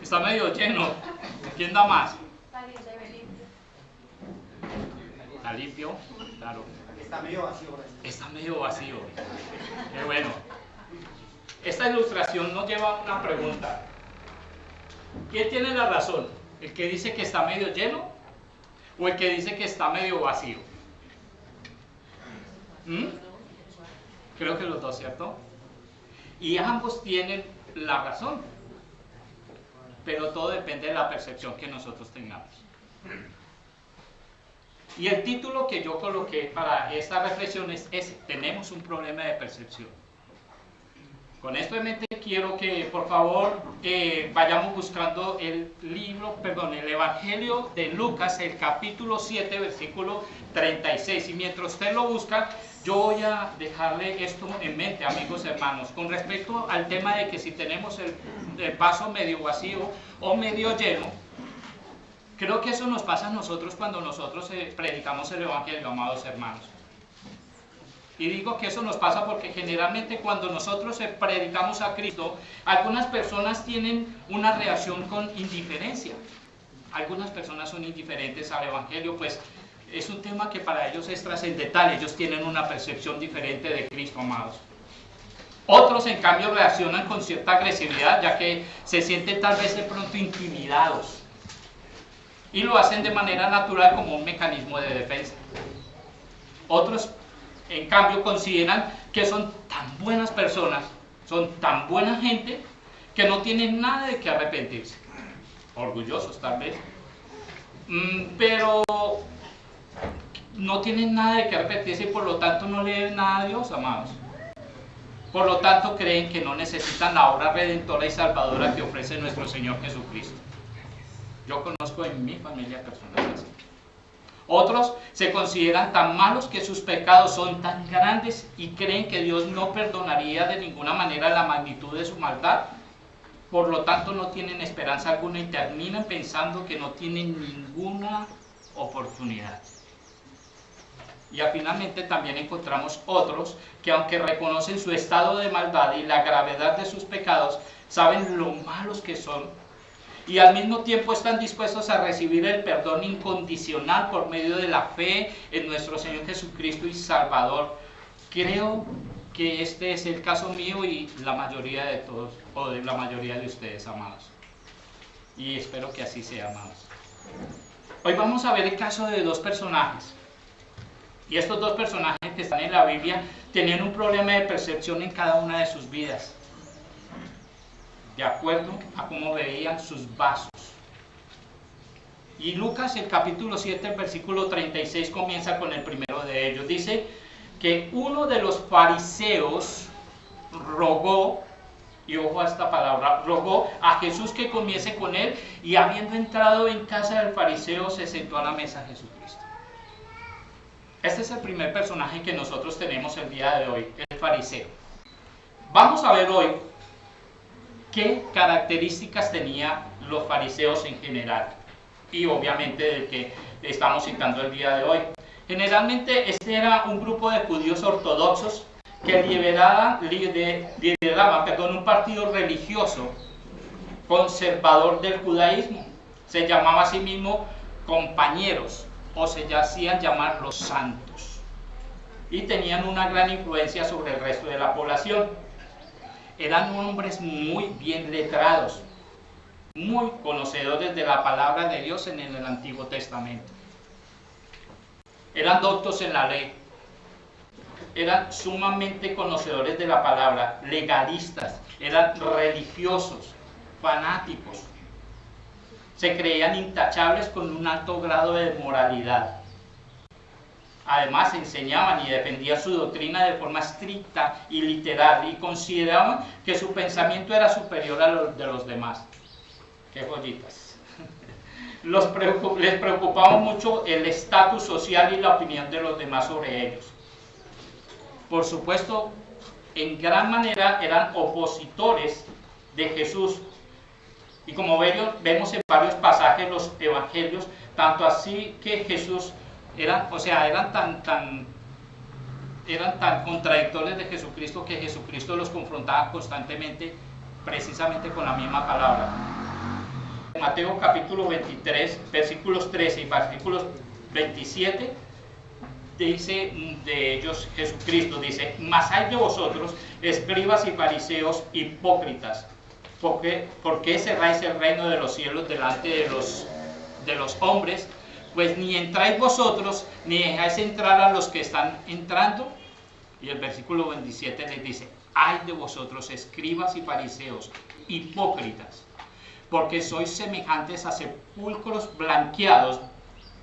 Está medio lleno. ¿Quién da más? ¿Está limpio? Claro. Está medio vacío. Está medio vacío. Qué bueno. Esta ilustración nos lleva a una pregunta. ¿Quién tiene la razón? ¿El que dice que está medio lleno o el que dice que está medio vacío? Creo que los dos, ¿cierto? Y ambos tienen la razón, pero todo depende de la percepción que nosotros tengamos. Y el título que yo coloqué para esta reflexión es ese: tenemos un problema de percepción. Con esto en mente quiero que por favor vayamos buscando el Evangelio de Lucas, el capítulo 7, versículo 36. Y mientras usted lo busca, yo voy a dejarle esto en mente, amigos hermanos, con respecto al tema de que si tenemos el vaso medio vacío o medio lleno. Creo que eso nos pasa a nosotros cuando nosotros predicamos el Evangelio, amados hermanos. Y digo que eso nos pasa porque generalmente cuando nosotros predicamos a Cristo, algunas personas tienen una reacción con indiferencia. Algunas personas son indiferentes al Evangelio, pues es un tema que para ellos es trascendental. Ellos tienen una percepción diferente de Cristo, amados. Otros, en cambio, reaccionan con cierta agresividad, ya que se sienten tal vez de pronto intimidados. Y lo hacen de manera natural como un mecanismo de defensa. Otros, en cambio, consideran que son tan buenas personas, son tan buena gente, que no tienen nada de qué arrepentirse. Orgullosos tal vez, pero no tienen nada de qué arrepentirse y por lo tanto no le deben nada a Dios, amados. Por lo tanto creen que no necesitan la obra redentora y salvadora que ofrece nuestro Señor Jesucristo. Yo conozco en mi familia personas así. Otros se consideran tan malos que sus pecados son tan grandes y creen que Dios no perdonaría de ninguna manera la magnitud de su maldad. Por lo tanto no tienen esperanza alguna y terminan pensando que no tienen ninguna oportunidad. Y finalmente también encontramos otros que, aunque reconocen su estado de maldad y la gravedad de sus pecados, saben lo malos que son y al mismo tiempo están dispuestos a recibir el perdón incondicional por medio de la fe en nuestro Señor Jesucristo y Salvador. Creo que este es el caso mío y la mayoría de todos, o de la mayoría de ustedes, amados. Y espero que así sea, amados. Hoy vamos a ver el caso de dos personajes. Y estos dos personajes que están en la Biblia tenían un problema de percepción en cada una de sus vidas, de acuerdo a cómo veían sus vasos. Y Lucas, el capítulo 7, el versículo 36, comienza con el primero de ellos. Dice que uno de los fariseos rogó, y ojo a esta palabra, rogó a Jesús que comiese con él, y habiendo entrado en casa del fariseo, se sentó a la mesa Jesucristo. Este es el primer personaje que nosotros tenemos el día de hoy, el fariseo. Vamos a ver hoy qué características tenían los fariseos en general y obviamente del que estamos citando el día de hoy. Generalmente este era un grupo de judíos ortodoxos que lideraban un partido religioso conservador del judaísmo. Se llamaba a sí mismo compañeros o se hacían llamar los santos y tenían una gran influencia sobre el resto de la población. Eran hombres muy bien letrados, muy conocedores de la palabra de Dios en el Antiguo Testamento. Eran doctos en la ley, eran sumamente conocedores de la palabra, legalistas, eran religiosos, fanáticos. Se creían intachables con un alto grado de moralidad. Además enseñaban y defendían su doctrina de forma estricta y literal y consideraban que su pensamiento era superior a los de los demás. ¡Qué joyitas! Les preocupaba mucho el estatus social y la opinión de los demás sobre ellos. Por supuesto, en gran manera eran opositores de Jesús. Y como vemos en varios pasajes los evangelios, tanto así que Jesús eran tan contradictores de Jesucristo que Jesucristo los confrontaba constantemente precisamente con la misma palabra. Mateo capítulo 23, versículos 13 y versículos 27, dice de ellos Jesucristo, dice: mas hay de vosotros, escribas y fariseos hipócritas, porque cerráis el reino de los cielos delante de los hombres, pues ni entráis vosotros, ni dejáis entrar a los que están entrando. Y el versículo 27 les dice: ay de vosotros, escribas y fariseos hipócritas, porque sois semejantes a sepulcros blanqueados,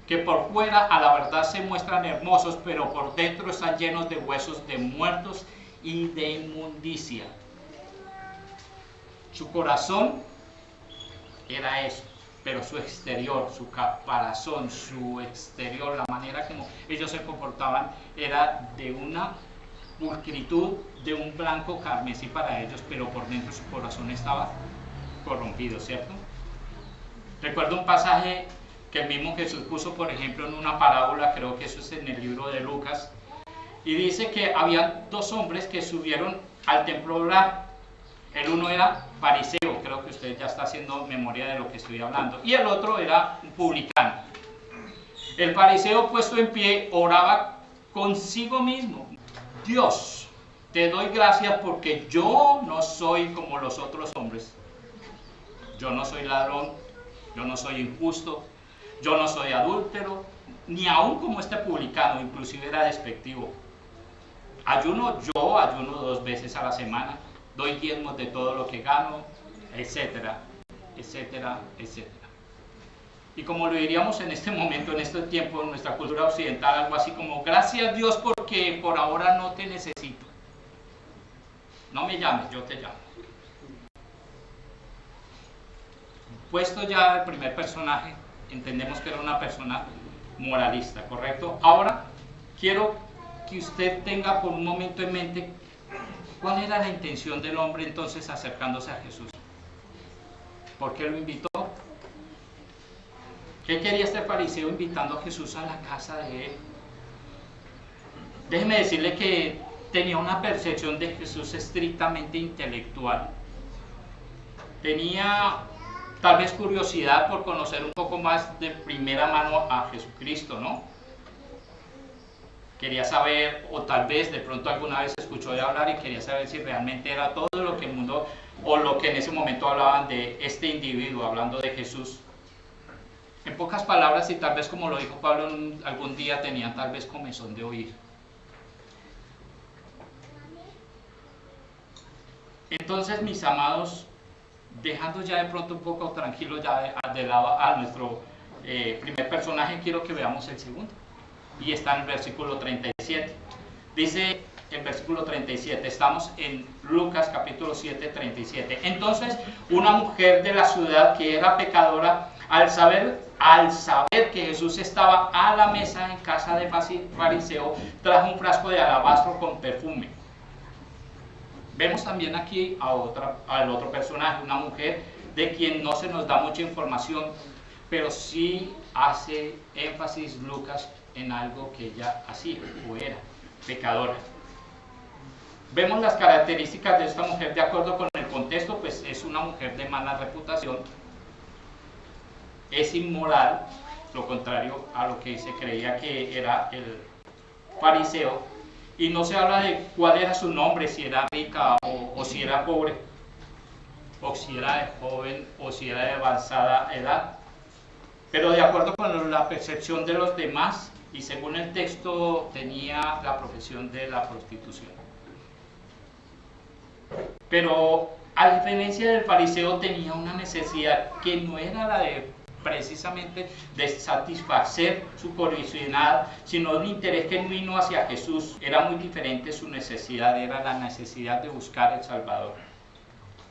que por fuera a la verdad se muestran hermosos, pero por dentro están llenos de huesos de muertos y de inmundicia. Su corazón era eso, pero su exterior, su caparazón, su exterior, la manera como ellos se comportaban, era de una pulcritud, de un blanco carmesí para ellos, pero por dentro su corazón estaba corrompido, ¿cierto? Recuerdo un pasaje que el mismo Jesús puso, por ejemplo, en una parábola, creo que eso es en el libro de Lucas, y dice que había dos hombres que subieron al templo a orar. El uno era fariseo, creo que usted ya está haciendo memoria de lo que estoy hablando, y el otro era un publicano. El fariseo, puesto en pie, oraba consigo mismo: Dios, te doy gracias porque yo no soy como los otros hombres. Yo no soy ladrón, yo no soy injusto, yo no soy adúltero, ni aún como este publicano, inclusive era despectivo. Ayuno 2 veces a la semana, doy diezmos de todo lo que gano, etcétera, etcétera, etcétera. Y como lo diríamos en este momento, en este tiempo, en nuestra cultura occidental, algo así como: gracias Dios porque por ahora no te necesito. No me llames, yo te llamo. Puesto ya el primer personaje, entendemos que era una persona moralista, ¿correcto? Ahora quiero que usted tenga por un momento en mente cuál era la intención del hombre entonces acercándose a Jesús. ¿Por qué lo invitó? ¿Qué quería este fariseo invitando a Jesús a la casa de él? Déjeme decirle que tenía una percepción de Jesús estrictamente intelectual. Tenía tal vez curiosidad por conocer un poco más de primera mano a Jesucristo, ¿no? Quería saber, o tal vez de pronto alguna vez escuchó de hablar y quería saber si realmente era todo lo que el mundo, o lo que en ese momento hablaban de este individuo, hablando de Jesús. En pocas palabras, y tal vez como lo dijo Pablo algún día, tenían tal vez comezón de oír. Entonces, mis amados, dejando ya de pronto un poco tranquilo ya de lado a nuestro primer personaje, quiero que veamos el segundo. Y está en el versículo 37. Dice el versículo 37, estamos en Lucas capítulo 7, 37. Entonces, una mujer de la ciudad que era pecadora, al saber que Jesús estaba a la mesa en casa de fariseo, trajo un frasco de alabastro con perfume. Vemos también aquí al otro personaje, una mujer de quien no se nos da mucha información, pero sí hace énfasis Lucas en algo que ella hacía o era pecadora. Vemos las características de esta mujer de acuerdo con el contexto, pues es una mujer de mala reputación, es inmoral, lo contrario a lo que se creía que era el fariseo, y no se habla de cuál era su nombre, si era rica o si era pobre, o si era de joven o si era de avanzada edad, pero de acuerdo con la percepción de los demás y según el texto tenía la profesión de la prostitución. Pero a diferencia del fariseo tenía una necesidad que no era la de precisamente de satisfacer su curiosidad, sino un interés genuino hacia Jesús. Era muy diferente su necesidad, era la necesidad de buscar el Salvador.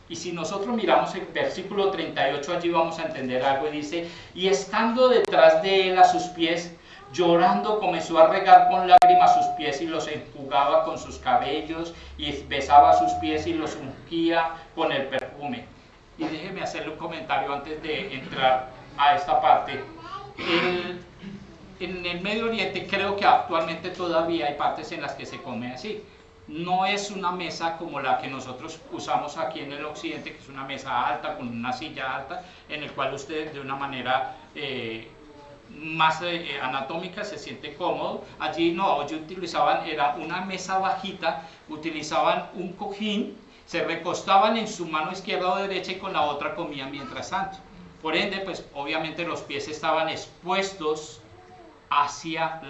Y si nosotros miramos el versículo 38, allí vamos a entender algo, y dice: y estando detrás de él a sus pies, llorando, comenzó a regar con lágrimas sus pies y los enjugaba con sus cabellos y besaba sus pies y los ungía con el perfume. Y déjeme hacerle un comentario antes de entrar a esta parte. En el Medio Oriente creo que actualmente todavía hay partes en las que se come así. no es una mesa como la que nosotros usamos aquí en el occidente, que es una mesa alta con una silla alta, en el cual usted de una manera más anatómica se siente cómodo. Allí no, allí utilizaban, era una mesa bajita, utilizaban un cojín, se recostaban en su mano izquierda o derecha y con la otra comían mientras tanto. Por ende, pues obviamente los pies estaban expuestos hacia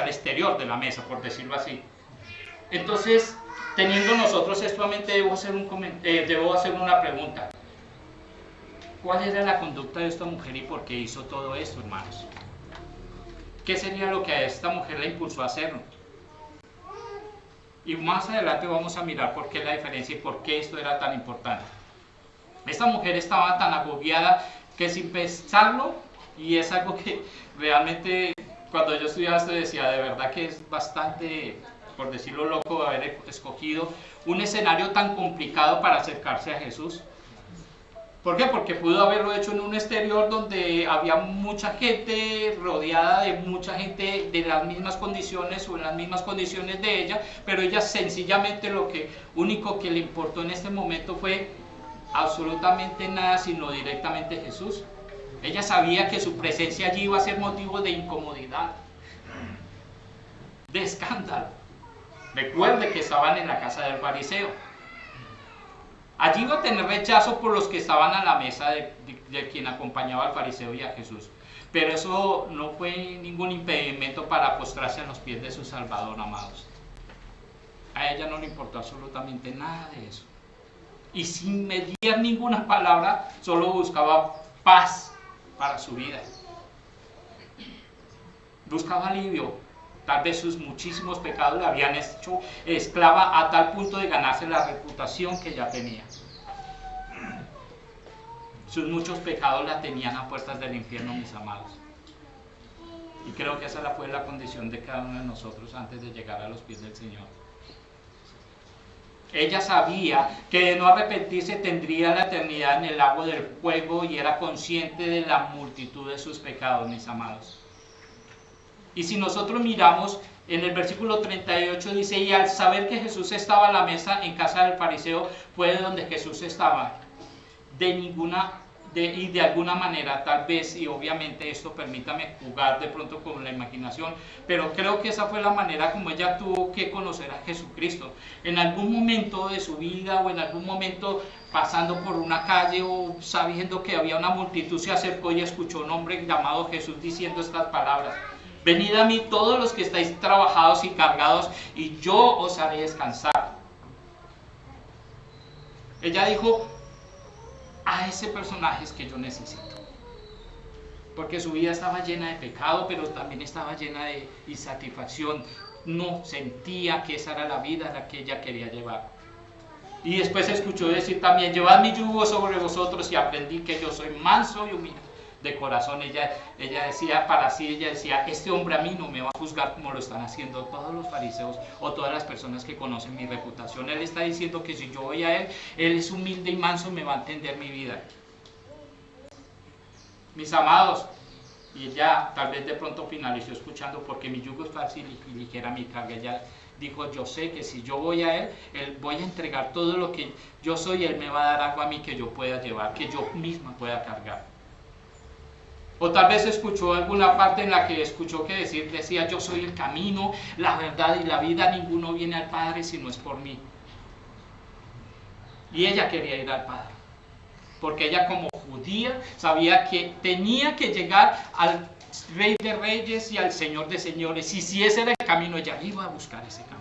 el exterior de la mesa, por decirlo así. Entonces, teniendo nosotros esto en mente, debo hacer una pregunta. ¿Cuál era la conducta de esta mujer y por qué hizo todo esto, hermanos? ¿Qué sería lo que a esta mujer la impulsó a hacerlo? Y más adelante vamos a mirar por qué la diferencia y por qué esto era tan importante. Esta mujer estaba tan agobiada que sin pensarlo, y es algo que realmente cuando yo estudiaba esto decía, de verdad que es bastante, por decirlo loco, haber escogido un escenario tan complicado para acercarse a Jesús. ¿Por qué? Porque pudo haberlo hecho en un exterior donde había mucha gente, rodeada de mucha gente de las mismas condiciones o en las mismas condiciones de ella, pero ella sencillamente único que le importó en este momento fue absolutamente nada, sino directamente Jesús. Ella sabía que su presencia allí iba a ser motivo de incomodidad, de escándalo. Recuerde que estaban en la casa del fariseo. Allí iba a tener rechazo por los que estaban a la mesa de quien acompañaba al fariseo y a Jesús. Pero eso no fue ningún impedimento para postrarse a los pies de su Salvador, amados. A ella no le importó absolutamente nada de eso. Y sin mediar ninguna palabra, solo buscaba paz para su vida. Buscaba alivio. Tal vez sus muchísimos pecados la habían hecho esclava a tal punto de ganarse la reputación que ella tenía. Sus muchos pecados la tenían a puertas del infierno, mis amados. Y creo que esa fue la condición de cada uno de nosotros antes de llegar a los pies del Señor. Ella sabía que de no arrepentirse tendría la eternidad en el lago del fuego y era consciente de la multitud de sus pecados, mis amados. Y si nosotros miramos en el versículo 38 dice, y al saber que Jesús estaba a la mesa en casa del fariseo, fue de donde Jesús estaba. De alguna manera, tal vez, y obviamente esto permítame jugar de pronto con la imaginación, pero creo que esa fue la manera como ella tuvo que conocer a Jesucristo. En algún momento de su vida o en algún momento pasando por una calle o sabiendo que había una multitud, se acercó y escuchó un hombre llamado Jesús diciendo estas palabras. Venid a mí todos los que estáis trabajados y cargados, y yo os haré descansar. Ella dijo, a ese personaje es que yo necesito. Porque su vida estaba llena de pecado, pero también estaba llena de insatisfacción. No sentía que esa era la vida la que ella quería llevar. Y después escuchó decir también, llevad mi yugo sobre vosotros y aprendí que yo soy manso y humilde de corazón. Ella decía para sí, ella decía, este hombre a mí no me va a juzgar como lo están haciendo todos los fariseos o todas las personas que conocen mi reputación. Él está diciendo que si yo voy a él es humilde y manso, me va a entender mi vida. Mis amados, y ella tal vez de pronto finalizó escuchando, porque mi yugo es fácil y ligera mi carga. Ella dijo, yo sé que si yo voy a él voy a entregar todo lo que yo soy, él me va a dar algo a mí que yo pueda llevar, que yo misma pueda cargar. O tal vez escuchó alguna parte en la que escuchó que decía, yo soy el camino, la verdad y la vida, ninguno viene al Padre si no es por mí. Y ella quería ir al Padre, porque ella como judía sabía que tenía que llegar al Rey de Reyes y al Señor de Señores, y si ese era el camino, ella iba a buscar ese camino.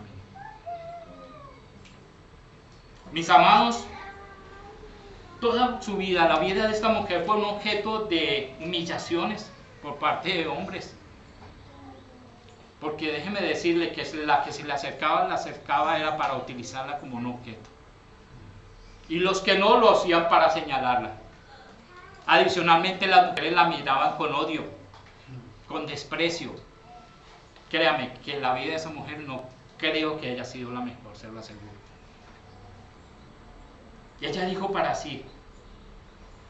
Mis amados, toda su vida, la vida de esta mujer fue un objeto de humillaciones por parte de hombres. Porque déjeme decirle que la que se le acercaba era para utilizarla como un objeto. Y los que no lo hacían para señalarla. Adicionalmente las mujeres la miraban con odio, con desprecio. Créame que la vida de esa mujer no creo que haya sido la mejor, se lo aseguro. Y ella dijo para sí,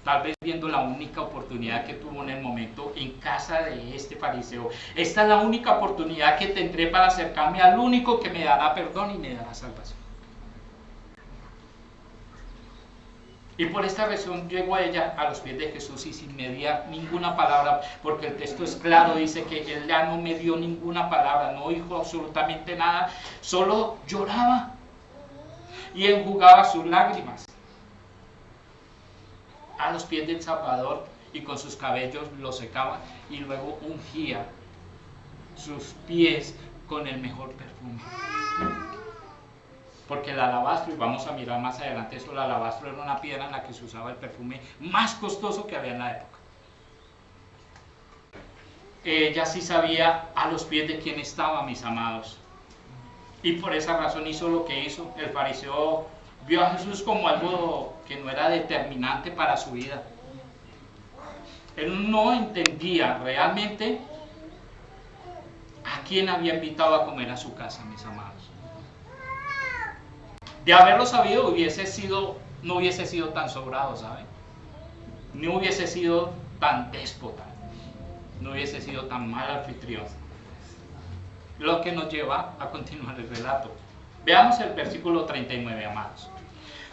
tal vez viendo la única oportunidad que tuvo en el momento en casa de este fariseo. Esta es la única oportunidad que tendré para acercarme al único que me dará perdón y me dará salvación. Y por esta razón llegó a ella a los pies de Jesús y sin mediar ninguna palabra, porque el texto es claro, dice que él ya no me dio ninguna palabra, no dijo absolutamente nada, solo lloraba y enjugaba sus lágrimas a los pies del Salvador y con sus cabellos los secaba y luego ungía sus pies con el mejor perfume. Porque el alabastro, y vamos a mirar más adelante eso, el alabastro era una piedra en la que se usaba el perfume más costoso que había en la época. Ella sí sabía a los pies de quién estaba, mis amados. Y por esa razón hizo lo que hizo. El fariseo vio a Jesús como algo que no era determinante para su vida. Él no entendía realmente a quién había invitado a comer a su casa, mis amados. De haberlo sabido, no hubiese sido tan sobrado, ¿saben? No hubiese sido tan déspota, no hubiese sido tan mal anfitrión. Lo que nos lleva a continuar el relato. Veamos el versículo 39, amados.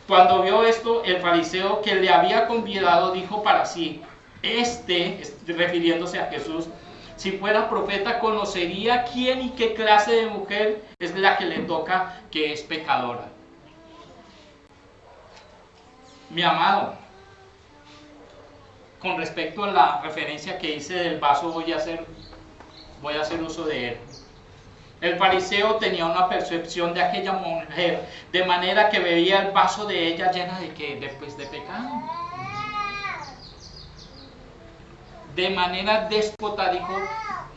Cuando vio esto, el fariseo que le había convidado dijo para sí, refiriéndose a Jesús, si fuera profeta conocería quién y qué clase de mujer es la que le toca, que es pecadora. Mi amado, con respecto a la referencia que hice del vaso, voy a hacer uso de él. El fariseo tenía una percepción de aquella mujer, de manera que veía el vaso de ella llena de ¿qué? De pecado. De manera déspota dijo,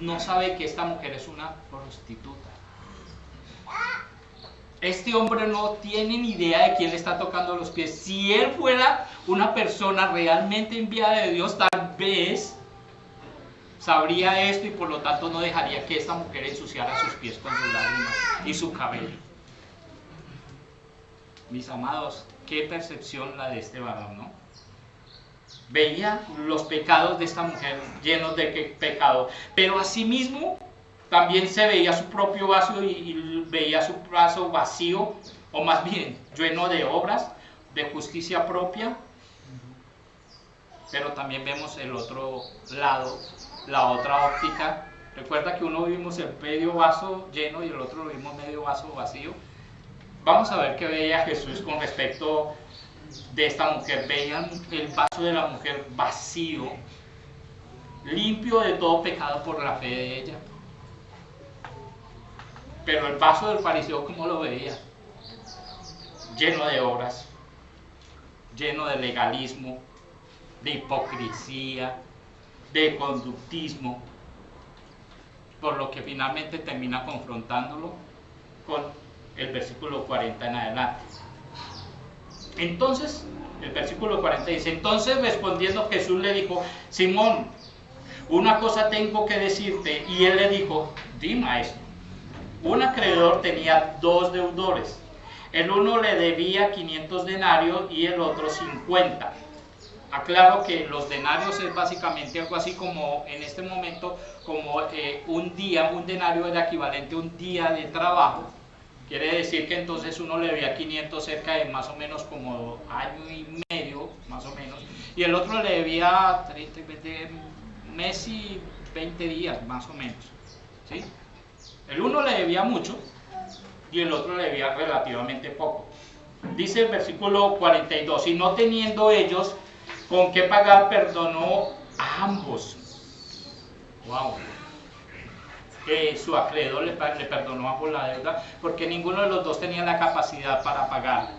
no sabe que esta mujer es una prostituta. Este hombre no tiene ni idea de quién le está tocando los pies. Si él fuera una persona realmente enviada de Dios, tal vez sabría esto y por lo tanto no dejaría que esta mujer ensuciara sus pies con sus lágrimas y su cabello. Mis amados, qué percepción la de este varón, ¿no? Veía los pecados de esta mujer llenos de pecado, pero asimismo también se veía su propio vaso y veía su vaso vacío, o más bien lleno de obras, de justicia propia. Pero también vemos el otro lado, la otra óptica. Recuerda que uno vimos el medio vaso lleno y el otro lo vimos medio vaso vacío. Vamos a ver qué veía Jesús con respecto de esta mujer. Veían el vaso de la mujer vacío, limpio de todo pecado por la fe de ella. Pero el vaso del fariseo, ¿cómo lo veía? Lleno de obras, lleno de legalismo, de hipocresía, de conductismo, por lo que finalmente termina confrontándolo con el versículo 40 en adelante. Entonces, el versículo 40 dice, entonces respondiendo Jesús le dijo, Simón, una cosa tengo que decirte. Y él le dijo, di, maestro. Un acreedor tenía 2 deudores. El uno le debía 500 denarios y el otro 50. Aclaro que los denarios es básicamente algo así como en este momento, como un denario era equivalente a un día de trabajo. Quiere decir que entonces uno le debía 500 cerca de más o menos como año y medio, más o menos. Y el otro le debía 30, mes y 20 días, más o menos. ¿Sí? El uno le debía mucho y el otro le debía relativamente poco. Dice el versículo 42, y no teniendo ellos con qué pagar, perdonó a ambos. Wow. Su acreedor le perdonó a ambos la deuda porque ninguno de los dos tenía la capacidad para pagar.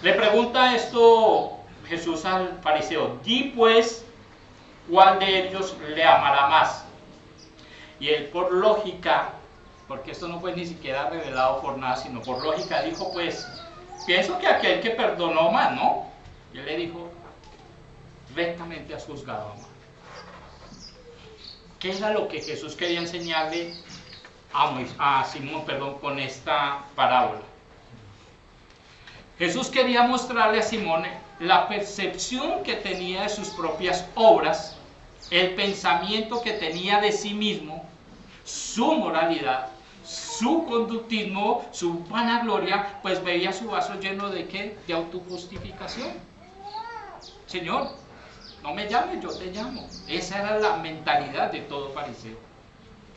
Le pregunta esto Jesús al fariseo, di pues, ¿cuál de ellos le amará más? Y él por lógica, porque esto no fue ni siquiera revelado por nada, sino por lógica, dijo pues, pienso que aquel que perdonó más, ¿no? Y él le dijo, rectamente has juzgado, amado. ¿Qué era lo que Jesús quería enseñarle a Simón, con esta parábola? Jesús quería mostrarle a Simón la percepción que tenía de sus propias obras, el pensamiento que tenía de sí mismo, su moralidad, su conductismo, su vanagloria, pues veía su vaso lleno de ¿qué? De autojustificación. Señor, no me llames, yo te llamo. Esa era la mentalidad de todo fariseo.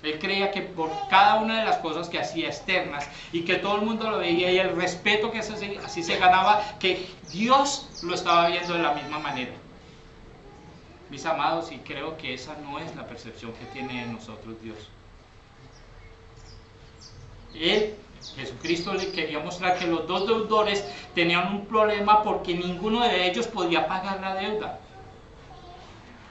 Él creía que por cada una de las cosas que hacía externas y que todo el mundo lo veía y el respeto que así se ganaba, que Dios lo estaba viendo de la misma manera. Mis amados, y creo que esa no es la percepción que tiene de nosotros Dios. Jesucristo, le quería mostrar que los dos deudores tenían un problema porque ninguno de ellos podía pagar la deuda.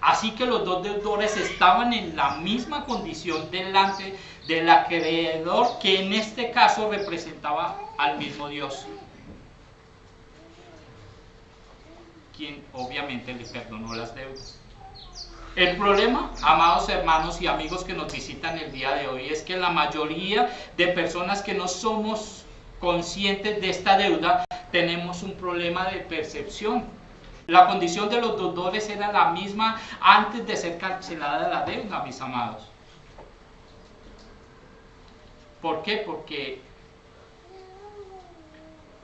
Así que los dos deudores estaban en la misma condición delante del acreedor, que en este caso representaba al mismo Dios, quien obviamente le perdonó las deudas. El problema, amados hermanos y amigos que nos visitan el día de hoy, es que la mayoría de personas que no somos conscientes de esta deuda, tenemos un problema de percepción. La condición de los deudores era la misma antes de ser cancelada la deuda, mis amados. ¿Por qué? Porque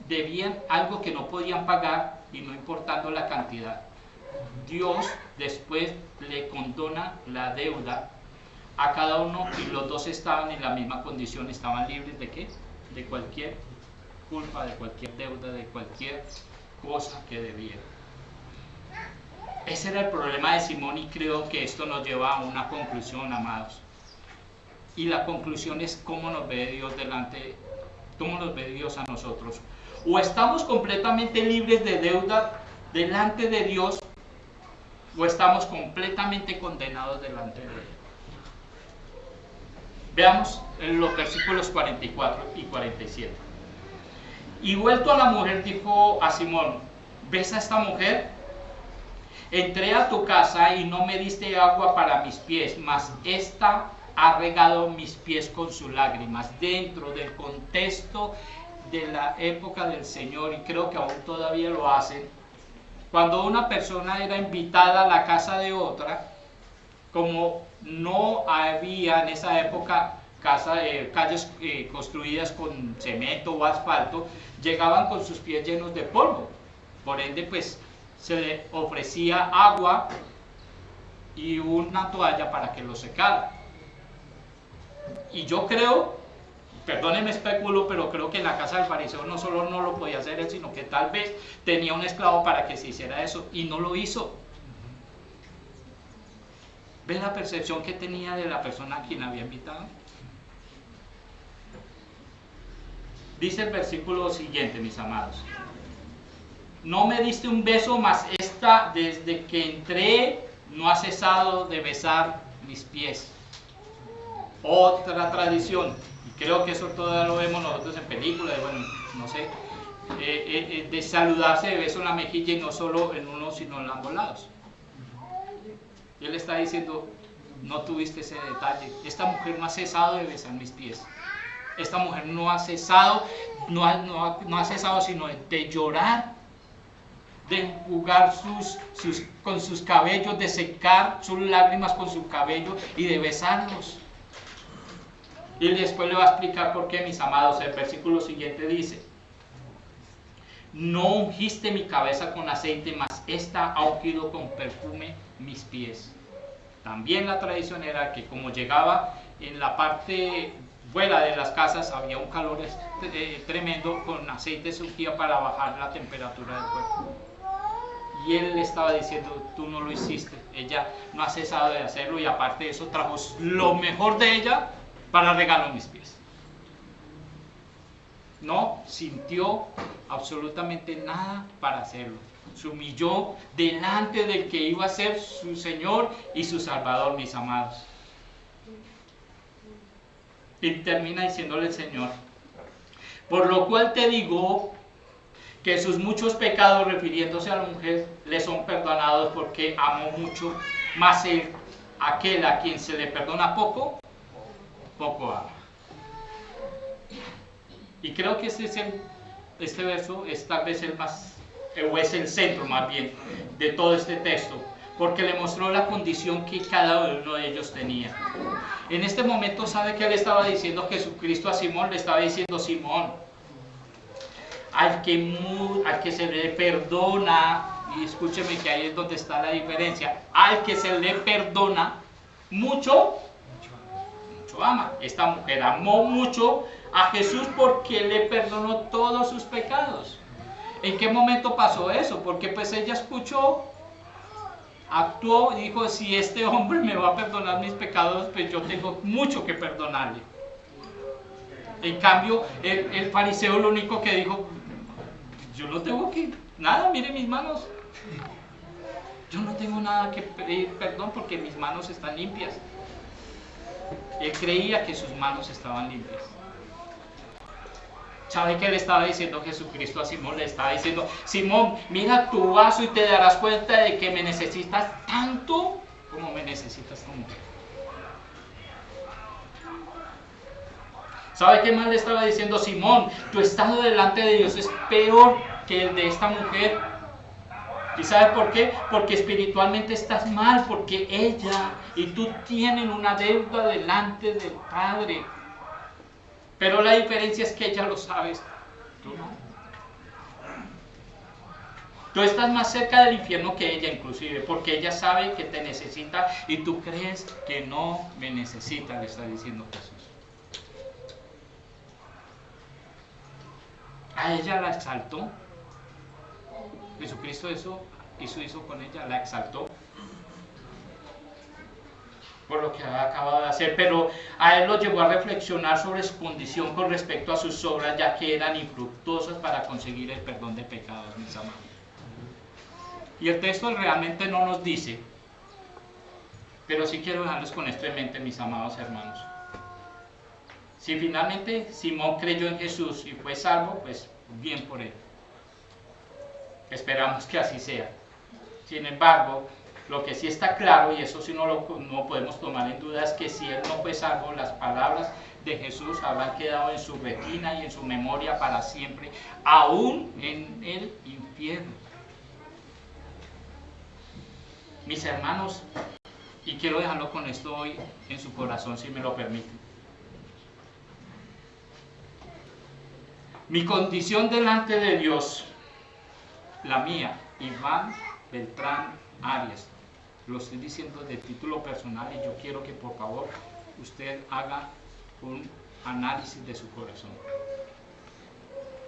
debían algo que no podían pagar y no importando la cantidad. Dios después le condona la deuda a cada uno y los dos estaban en la misma condición, estaban libres de ¿qué? De cualquier culpa, de cualquier deuda, de cualquier cosa que debieran. Ese era el problema de Simón y creo que esto nos lleva a una conclusión, amados. Y la conclusión es cómo nos ve Dios cómo nos ve Dios a nosotros. O estamos completamente libres de deuda delante de Dios, o estamos completamente condenados delante de Él. Veamos en los versículos 44 y 47. Y vuelto a la mujer, dijo a Simón: ¿ves a esta mujer? Entré a tu casa y no me diste agua para mis pies, mas esta ha regado mis pies con sus lágrimas. Dentro del contexto de la época del Señor, y creo que aún todavía lo hacen, cuando una persona era invitada a la casa de otra, como no había en esa época calles construidas con cemento o asfalto, llegaban con sus pies llenos de polvo. Por ende, pues se le ofrecía agua y una toalla para que lo secara. Y yo creo, perdónenme especulo, pero creo que en la casa del fariseo no solo no lo podía hacer él, sino que tal vez tenía un esclavo para que se hiciera eso y no lo hizo. ¿Ven la percepción que tenía de la persona a quien había invitado? Dice el versículo siguiente, mis amados: no me diste un beso, mas esta desde que entré no ha cesado de besar mis pies. Otra tradición, y creo que eso todavía lo vemos nosotros en películas, bueno, no sé, de saludarse de beso en la mejilla y no solo en uno sino en ambos lados. Y él está diciendo: no tuviste ese detalle. Esta mujer no ha cesado de besar mis pies. Esta mujer no ha cesado, no ha cesado sino de llorar, de enjugar con sus cabellos, de secar sus lágrimas con su cabello y de besarlos. Y después le va a explicar por qué, mis amados. El versículo siguiente dice: no ungiste mi cabeza con aceite, mas esta ha ungido con perfume mis pies. También la tradición era que como llegaba en la parte fuera de las casas, había un calor tremendo, con aceite se ungía para bajar la temperatura del cuerpo. Y él le estaba diciendo: tú no lo hiciste, ella no ha cesado de hacerlo, y aparte de eso trajo lo mejor de ella para regalar mis pies. No sintió absolutamente nada para hacerlo. Se humilló delante del que iba a ser su Señor y su Salvador, mis amados. Y termina diciéndole el Señor: por lo cual te digo que sus muchos pecados, refiriéndose a la mujer, le son perdonados, porque amó mucho, mas aquel a quien se le perdona poco, poco ama. Y creo que ese es este verso es tal vez el más, o es el centro más bien, de todo este texto, porque le mostró la condición que cada uno de ellos tenía. En este momento, ¿sabe qué le estaba diciendo Jesucristo a Simón? Le estaba diciendo: Simón, al que se le perdona, y escúcheme que ahí es donde está la diferencia, al que se le perdona mucho, mucho ama. Esta mujer amó mucho a Jesús porque le perdonó todos sus pecados. ¿En qué momento pasó eso? Porque pues ella escuchó, actuó y dijo: si este hombre me va a perdonar mis pecados, pues yo tengo mucho que perdonarle. En cambio, el fariseo lo único que dijo: yo no tengo que, nada, mire mis manos. Yo no tengo nada que pedir perdón porque mis manos están limpias. Él creía que sus manos estaban limpias. ¿Sabe qué le estaba diciendo Jesucristo a Simón? Le estaba diciendo: Simón, mira tu vaso y te darás cuenta de que me necesitas tanto como me necesitas tu mujer. ¿Sabe qué más le estaba diciendo? Simón, tu estado delante de Dios es peor que el de esta mujer. ¿Y sabe por qué? Porque espiritualmente estás mal, porque ella y tú tienen una deuda delante del Padre. Pero la diferencia es que ella lo sabe, tú no. Tú estás más cerca del infierno que ella inclusive, porque ella sabe que te necesita y tú crees que no me necesita, le está diciendo Jesús. A ella la exaltó. Jesucristo hizo con ella, la exaltó por lo que había acabado de hacer, pero a él lo llevó a reflexionar sobre su condición con respecto a sus obras, ya que eran infructuosas para conseguir el perdón de pecados, mis amados. Y el texto realmente no nos dice, pero sí quiero dejarlos con esto en mente, mis amados hermanos. Si finalmente Simón creyó en Jesús y fue salvo, pues bien por él. Esperamos que así sea. Sin embargo, lo que sí está claro, y eso sí no podemos tomar en duda, es que si él no fue salvo, las palabras de Jesús habrán quedado en su retina y en su memoria para siempre, aún en el infierno. Mis hermanos, y quiero dejarlo con esto hoy en su corazón, si me lo permiten. Mi condición delante de Dios, la mía, Iván Beltrán Arias, lo estoy diciendo de título personal, y yo quiero que por favor usted haga un análisis de su corazón.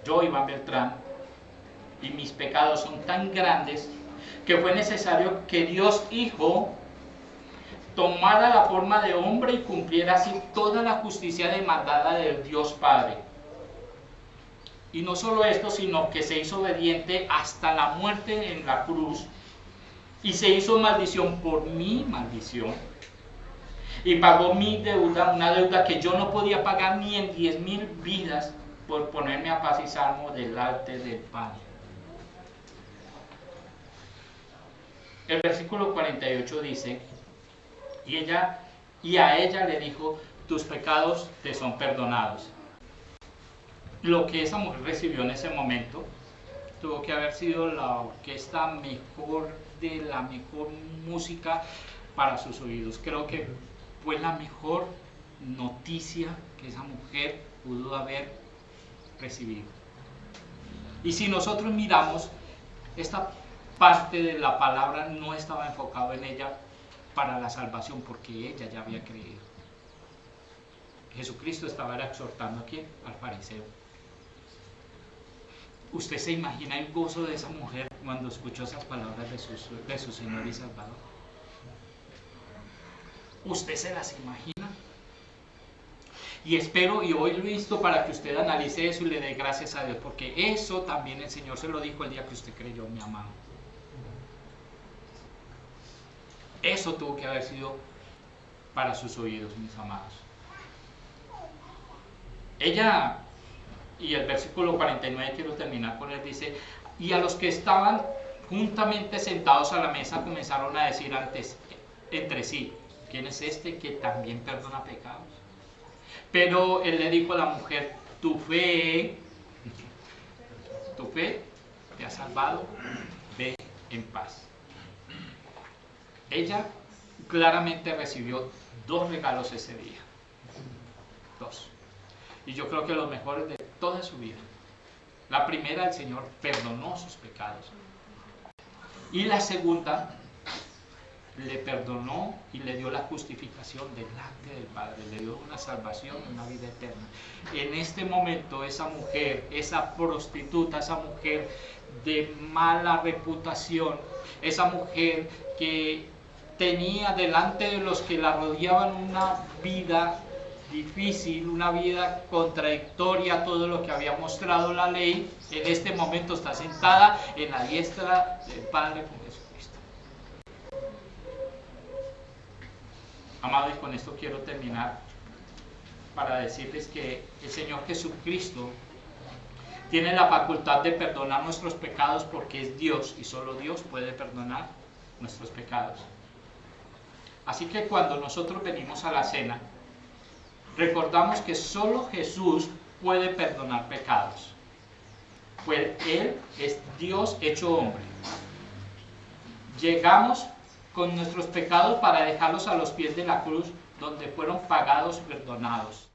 Yo, Iván Beltrán, y mis pecados son tan grandes que fue necesario que Dios Hijo tomara la forma de hombre y cumpliera así toda la justicia demandada del Dios Padre. Y no solo esto, sino que se hizo obediente hasta la muerte en la cruz, y se hizo maldición por mi maldición, y pagó mi deuda, una deuda que yo no podía pagar ni en 10,000 vidas, por ponerme a paz y salmo delante del Padre. El versículo 48 dice: y a ella le dijo: tus pecados te son perdonados. Lo que esa mujer recibió en ese momento tuvo que haber sido la orquesta mejor de la mejor música para sus oídos. Creo que fue la mejor noticia que esa mujer pudo haber recibido. Y si nosotros miramos, esta parte de la palabra no estaba enfocado en ella para la salvación, porque ella ya había creído. Jesucristo estaba exhortando ¿a quién? Al fariseo. ¿Usted se imagina el gozo de esa mujer cuando escuchó esas palabras de su Señor y Salvador? ¿Usted se las imagina? Y espero, y hoy lo he visto, para que usted analice eso y le dé gracias a Dios, porque eso también el Señor se lo dijo el día que usted creyó, mi amado. Eso tuvo que haber sido para sus oídos, mis amados. Ella, y el versículo 49 quiero terminar con él, dice: y a los que estaban juntamente sentados a la mesa comenzaron a decir entre sí: ¿quién es este que también perdona pecados? Pero él le dijo a la mujer: tu fe Tu fe te ha salvado, ve en paz. Ella claramente recibió 2 regalos ese día. 2. Y yo creo que los mejores de toda su vida. La primera, el Señor perdonó sus pecados. Y la segunda, le perdonó y le dio la justificación delante del Padre, le dio una salvación, una vida eterna. En este momento esa mujer, esa prostituta, esa mujer de mala reputación, esa mujer que tenía delante de los que la rodeaban una vida difícil, una vida contradictoria a todo lo que había mostrado la ley, en este momento está sentada en la diestra del Padre con Jesucristo. Amados, y con esto quiero terminar para decirles que el Señor Jesucristo tiene la facultad de perdonar nuestros pecados porque es Dios y solo Dios puede perdonar nuestros pecados. Así que cuando nosotros venimos a la cena, recordamos que solo Jesús puede perdonar pecados, pues Él es Dios hecho hombre. Llegamos con nuestros pecados para dejarlos a los pies de la cruz, donde fueron pagados y perdonados.